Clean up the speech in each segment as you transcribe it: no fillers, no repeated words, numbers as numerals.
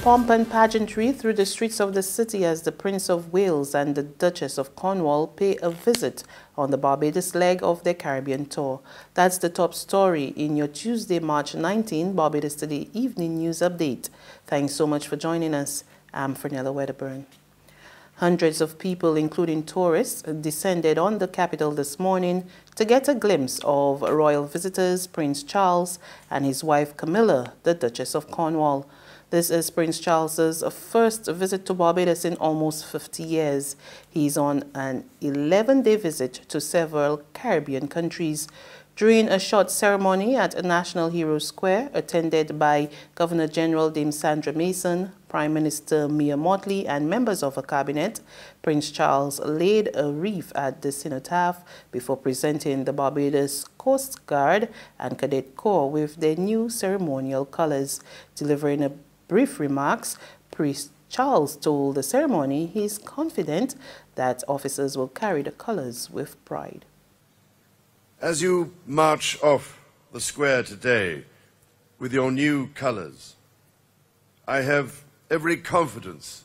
pomp and pageantry through the streets of the city as the Prince of Wales and the Duchess of Cornwall pay a visit on the Barbados leg of their Caribbean tour. That's the top story in your Tuesday, March 19 Barbados Today Evening News Update. Thanks so much for joining us. I'm Fernella Wedderburn. Hundreds of people, including tourists, descended on the capital this morning to get a glimpse of royal visitors Prince Charles and his wife Camilla, the Duchess of Cornwall. This is Prince Charles's first visit to Barbados in almost 50 years. He's on an 11-day visit to several Caribbean countries. During a short ceremony at National Hero Square, attended by Governor-General Dame Sandra Mason, Prime Minister Mia Mottley, and members of her cabinet, Prince Charles laid a wreath at the cenotaph before presenting the Barbados Coast Guard and Cadet Corps with their new ceremonial colors. Delivering a brief remarks, Prince Charles told the ceremony he is confident that officers will carry the colors with pride. As you march off the square today with your new colors, I have every confidence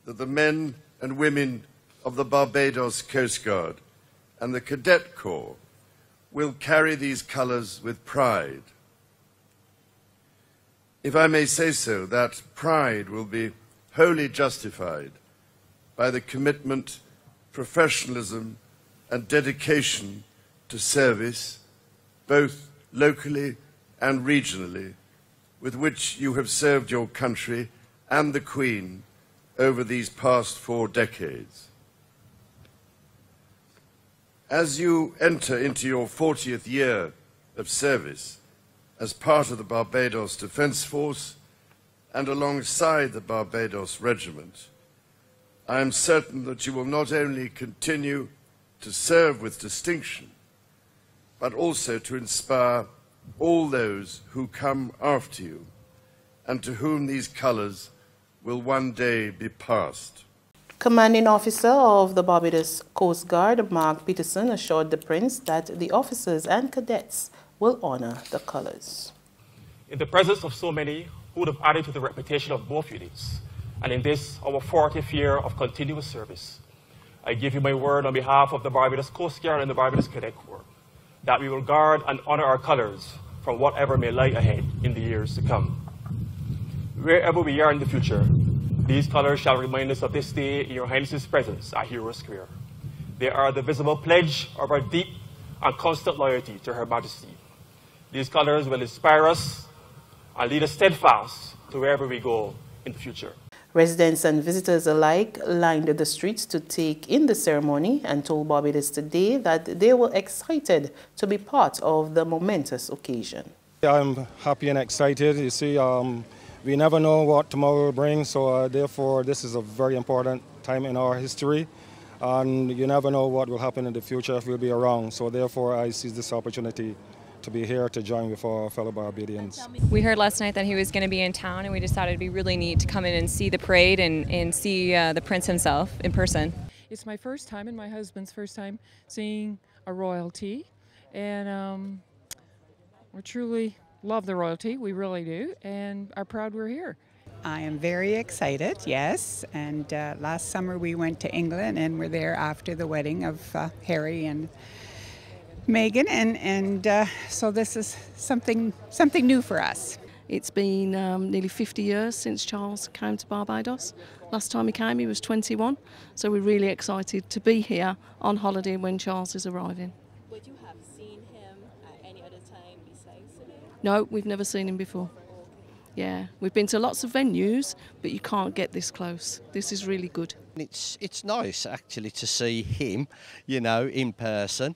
that the men and women of the Barbados Coast Guard and the Cadet Corps will carry these colors with pride. If I may say so, that pride will be wholly justified by the commitment, professionalism, and dedication to service, both locally and regionally, with which you have served your country and the Queen over these past 4 decades. As you enter into your 40th year of service as part of the Barbados Defence Force and alongside the Barbados Regiment, I am certain that you will not only continue to serve with distinction, but also to inspire all those who come after you and to whom these colours will one day be passed. Commanding Officer of the Barbados Coast Guard, Mark Peterson, assured the Prince that the officers and cadets will honour the colours. In the presence of so many who would have added to the reputation of both units, and in this, our 40th year of continuous service, I give you my word on behalf of the Barbados Coast Guard and the Barbados Cadet Corps that we will guard and honour our colours from whatever may lie ahead in the years to come. Wherever we are in the future, these colours shall remind us of this day in Your Highness's presence at Hero Square. They are the visible pledge of our deep and constant loyalty to Her Majesty. These colours will inspire us and lead us steadfast to wherever we go in the future. Residents and visitors alike lined the streets to take in the ceremony and told Barbados Today that they were excited to be part of the momentous occasion. I'm happy and excited. You see, we never know what tomorrow will bring, so therefore this is a very important time in our history, and you never know what will happen in the future if we'll be around. So therefore I seize this opportunity to be here to join with our fellow Barbadians. We heard last night that he was going to be in town, and we decided it'd be really neat to come in and see the parade and see the Prince himself in person. It's my first time and my husband's first time seeing a royalty, and we truly love the royalty, we really do, and are proud we're here. I am very excited, yes, and last summer we went to England and were there after the wedding of Harry and Meghan, and so this is something new for us. It's been nearly 50 years since Charles came to Barbados. Last time he came he was 21, so we're really excited to be here on holiday when Charles is arriving. Would you have seen him at any other time besides today? No, we've never seen him before. Yeah, we've been to lots of venues, but you can't get this close. This is really good. It's nice actually to see him, you know, in person.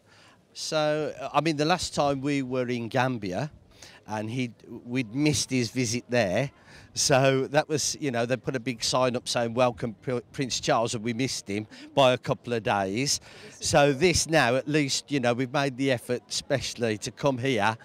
So, I mean, the last time we were in Gambia and we'd missed his visit there. So that was, you know, they put a big sign up saying, welcome Prince Charles, and we missed him by a couple of days. So this now, at least, you know, we've made the effort especially to come here.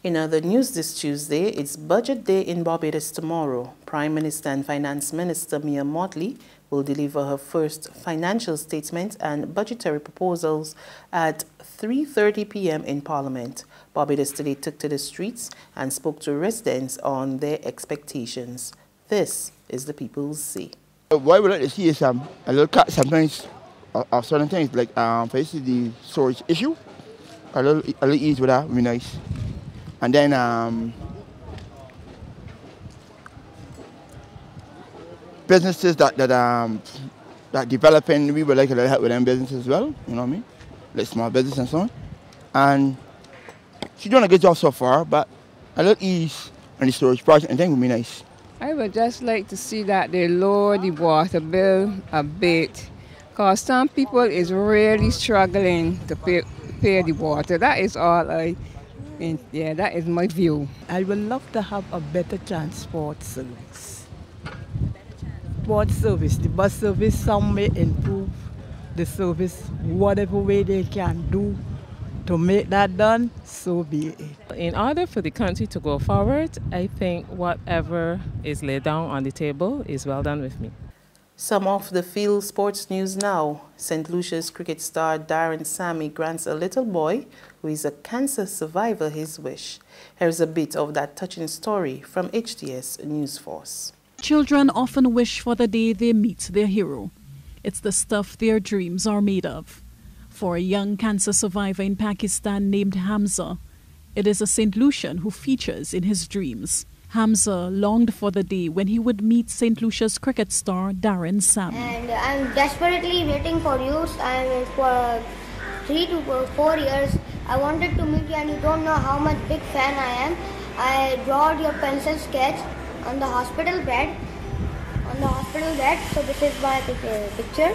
In other news this Tuesday, it's Budget Day in Barbados tomorrow. Prime Minister and Finance Minister Mia Mottley will deliver her first financial statement and budgetary proposals at 3:30 p.m. in Parliament. Barbados today took to the streets and spoke to residents on their expectations. This is the People's Say. What I would like to see is a little cut sometimes of certain things, like basically the storage issue. A little ease with that would be nice. And then businesses that developing, we would like a little help with them businesses as well, you know what I mean? Like small business and so on. And she's doing a good job so far, but a little ease on the storage project and thing would be nice. I would just like to see that they lower the water bill a bit, because some people is really struggling to pay the water. That is all that is my view. I would love to have a better transport service. The bus service, some may improve the service, whatever way they can do to make that done, so be it. In order for the country to go forward, I think whatever is laid down on the table is well done with me. Some of the field sports news now. St. Lucia's cricket star Darren Sammy grants a little boy who is a cancer survivor his wish. Here's a bit of that touching story from HTS News Force. Children often wish for the day they meet their hero. It's the stuff their dreams are made of. For a young cancer survivor in Pakistan named Hamza, it is a St. Lucian who features in his dreams. Hamza longed for the day when he would meet St. Lucia's cricket star Darren Sammy. And I'm desperately waiting for you. And for 3 to 4 years, I wanted to meet you, and you don't know how much big fan I am. I drawed your pencil sketch on the hospital bed. So this is my picture.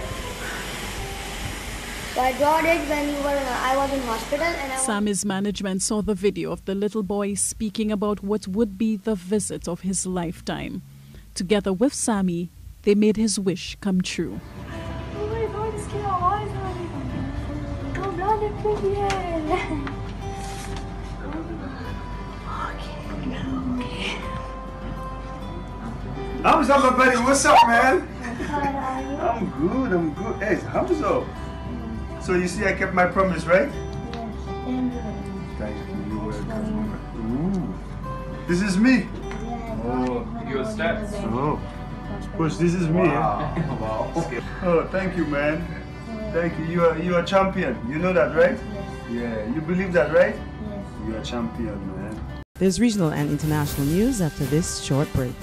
So I drawed it when I was in hospital. And Sammy's management saw the video of the little boy speaking about what would be the visit of his lifetime. Together with Sammy, they made his wish come true. Hamza, my buddy, what's up, man? I'm good. Hey, Hamza. So you see I kept my promise, right? Yes. Thank you. You're welcome. Ooh. This is me. Oh, your steps. Oh. Of course, this is me. Wow. Oh, thank you, man. Thank you. You're a champion. You know that, right? Yeah. You believe that, right? Yes. You're a champion, man. There's regional and international news after this short break.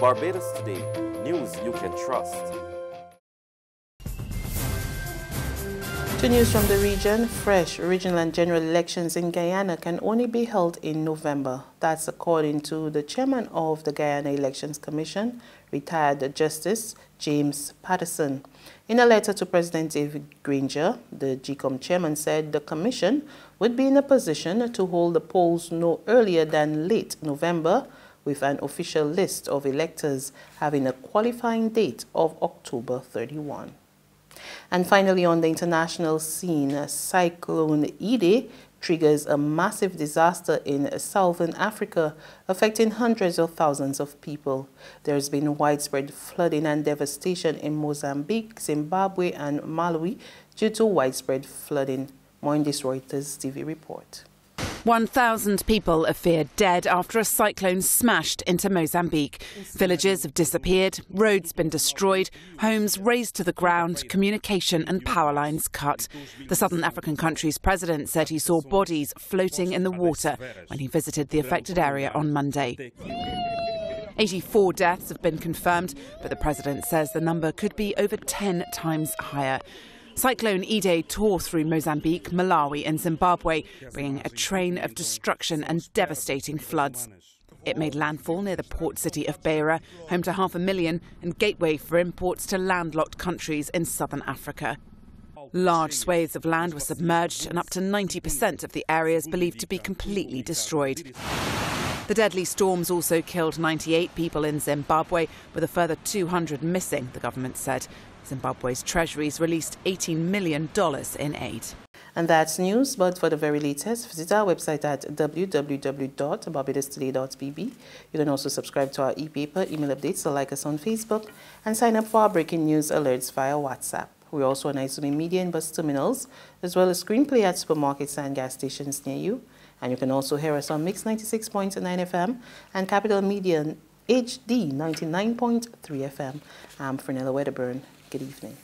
Barbados Today, news you can trust. To news from the region, fresh regional and general elections in Guyana can only be held in November. That's according to the chairman of the Guyana Elections Commission, retired Justice James Patterson. In a letter to President David Granger, the GCOM chairman said the commission would be in a position to hold the polls no earlier than late November, with an official list of electors having a qualifying date of October 31. And finally, on the international scene, Cyclone Idai triggers a massive disaster in southern Africa, affecting hundreds of thousands of people. There has been widespread flooding and devastation in Mozambique, Zimbabwe, and Malawi due to widespread flooding. More in this Reuters TV report. 1,000 people are feared dead after a cyclone smashed into Mozambique. Villages have disappeared, roads been destroyed, homes razed to the ground, communication and power lines cut. The southern African country's president said he saw bodies floating in the water when he visited the affected area on Monday. 84 deaths have been confirmed, but the president says the number could be over 10 times higher. Cyclone Idai tore through Mozambique, Malawi and Zimbabwe, bringing a train of destruction and devastating floods. It made landfall near the port city of Beira, home to 500,000 and gateway for imports to landlocked countries in southern Africa. Large swathes of land were submerged and up to 90% of the area is believed to be completely destroyed. The deadly storms also killed 98 people in Zimbabwe, with a further 200 missing, the government said. Zimbabwe's treasuries released $18 million in aid. And that's news, but for the very latest, visit our website at www.barbadostoday.bb. You can also subscribe to our e-paper, email updates, or like us on Facebook, and sign up for our breaking news alerts via WhatsApp. We're also on Izumi Media and bus terminals, as well as screenplay at supermarkets and gas stations near you. And you can also hear us on Mix 96.9 FM and Capital Media HD 99.3 FM. I'm Fernella Wedderburn. Good evening.